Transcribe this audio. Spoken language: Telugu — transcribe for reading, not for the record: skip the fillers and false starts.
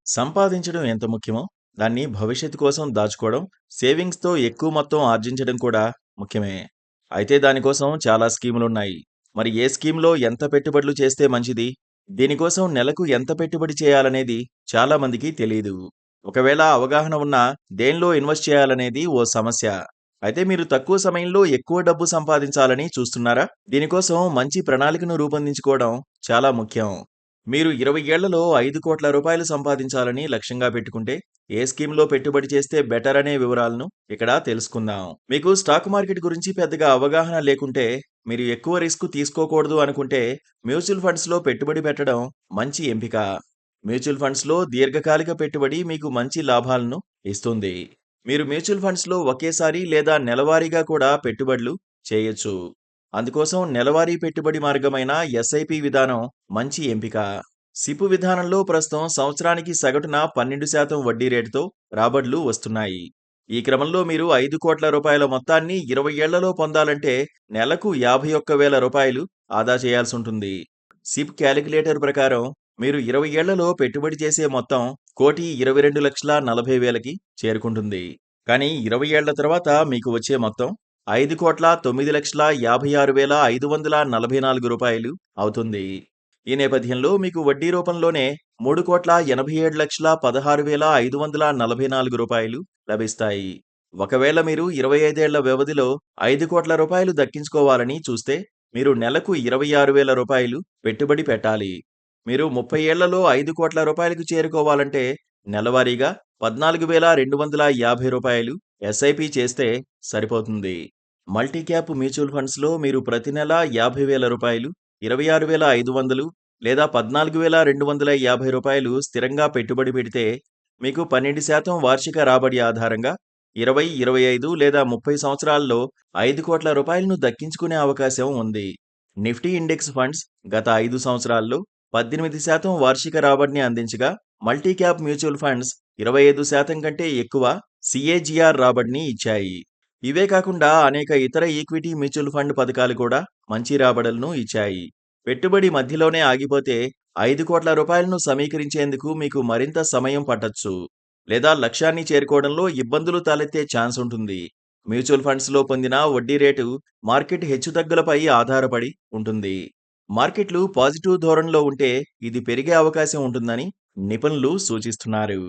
సంపాదించడం ఎంత ముఖ్యమో, దాన్ని భవిష్యత్తు కోసం దాచుకోవడం, సేవింగ్స్‌తో ఎక్కువ మొత్తం ఆర్జించడం కూడా ముఖ్యమే. అయితే దానికోసం చాలా స్కీములున్నాయి. మరి ఏ స్కీమ్‌లో ఎంత పెట్టుబడులు చేస్తే మంచిది? దీనికోసం నెలకు ఎంత పెట్టుబడి చేయాలనేది చాలా మందికి తెలీదు. ఒకవేళ అవగాహన ఉన్నా దేనిలో ఇన్వెస్ట్ చేయాలనేది ఓ సమస్య. అయితే మీరు తక్కువ సమయంలో ఎక్కువ డబ్బు సంపాదించాలని చూస్తున్నారా? దీనికోసం మంచి ప్రణాళికను రూపొందించుకోవడం చాలా ముఖ్యం. మీరు 20 ఏళ్లలో రూ. 5,00,00,000 సంపాదించాలని లక్ష్యంగా పెట్టుకుంటే, ఏ స్కీమ్‌లో పెట్టుబడి చేస్తే బెటర్ అనే వివరాలను ఇక్కడ తెలుసుకుందాం. మీకు స్టాక్ మార్కెట్ గురించి పెద్దగా అవగాహన లేకుంటే, మీరు ఎక్కువ రిస్క్ తీసుకోకూడదు అనుకుంటే, మ్యూచువల్ ఫండ్స్‌లో పెట్టుబడి పెట్టడం మంచి ఎంపిక. మ్యూచువల్ ఫండ్స్‌లో దీర్ఘకాలిక పెట్టుబడి మీకు మంచి లాభాలను ఇస్తుంది. మీరు మ్యూచువల్ ఫండ్స్‌లో ఒకేసారి లేదా నెలవారీగా కూడా పెట్టుబడులు చేయొచ్చు. అందుకోసం నెలవారీ పెట్టుబడి మార్గమైన ఎస్ఐపి విధానం మంచి ఎంపిక. సిపు విధానంలో ప్రస్తుతం సంవత్సరానికి సగటున 12% వడ్డీ రేటుతో రాబడులు వస్తున్నాయి. ఈ క్రమంలో మీరు రూ. 5,00,00,000 మొత్తాన్ని 20 ఏళ్లలో పొందాలంటే నెలకు రూ. 51,000 ఆదా చేయాల్సి ఉంటుంది. సిప్ క్యాలిక్యులేటర్ ప్రకారం మీరు 20 ఏళ్లలో పెట్టుబడి చేసే మొత్తం 1,22,40,000కి చేరుకుంటుంది. కానీ 20 ఏళ్ల తర్వాత మీకు వచ్చే మొత్తం 5,9,56,544 అవుతుంది. ఈ నేపథ్యంలో మీకు వడ్డీ రూపంలోనే 3,87,16,544 లభిస్తాయి. ఒకవేళ మీరు 25 ఏళ్ల వ్యవధిలో రూ. 5,00,00,000 దక్కించుకోవాలని చూస్తే మీరు నెలకు రూ. 26,000 పెట్టుబడి పెట్టాలి. మీరు 30 ఏళ్లలో రూ. 5,00,00,000కు చేరుకోవాలంటే నెలవారీగా రూ. 14,250 ఎస్ఐపి చేస్తే సరిపోతుంది. మల్టీ క్యాప్ మ్యూచువల్ ఫండ్స్‌లో మీరు ప్రతి నెల రూ. 50,000, 26,500 లేదా రూ. 14,250 స్థిరంగా పెట్టుబడి పెడితే మీకు 12% వార్షిక రాబడి ఆధారంగా 20, 25 లేదా 30 సంవత్సరాల్లో రూ. 5,00,00,000 దక్కించుకునే అవకాశం ఉంది. నిఫ్టీ ఇండెక్స్ ఫండ్స్ గత 5 సంవత్సరాల్లో 18% వార్షిక రాబడిని అందించగా, మల్టీ క్యాప్ మ్యూచువల్ ఫండ్స్ 25% కంటే ఎక్కువ సిఏజిఆర్ రాబడిని ఇచ్చాయి. ఇవే కాకుండా అనేక ఇతర ఈక్విటీ మ్యూచువల్ ఫండ్ పథకాలు కూడా మంచి రాబడులను ఇచ్చాయి. పెట్టుబడి మధ్యలోనే ఆగిపోతే రూ. 5,00,00,000 సమీకరించేందుకు మీకు మరింత సమయం పట్టొచ్చు. లేదా లక్ష్యాన్ని చేరుకోవడంలో ఇబ్బందులు తలెత్తే ఛాన్స్ ఉంటుంది. మ్యూచువల్ ఫండ్స్‌లో పొందిన వడ్డీ రేటు మార్కెట్ హెచ్చుతగ్గులపై ఆధారపడి ఉంటుంది. మార్కెట్లు పాజిటివ్ ధోరణిలో ఉంటే ఇది పెరిగే అవకాశం ఉంటుందని నిపుణులు సూచిస్తున్నారు.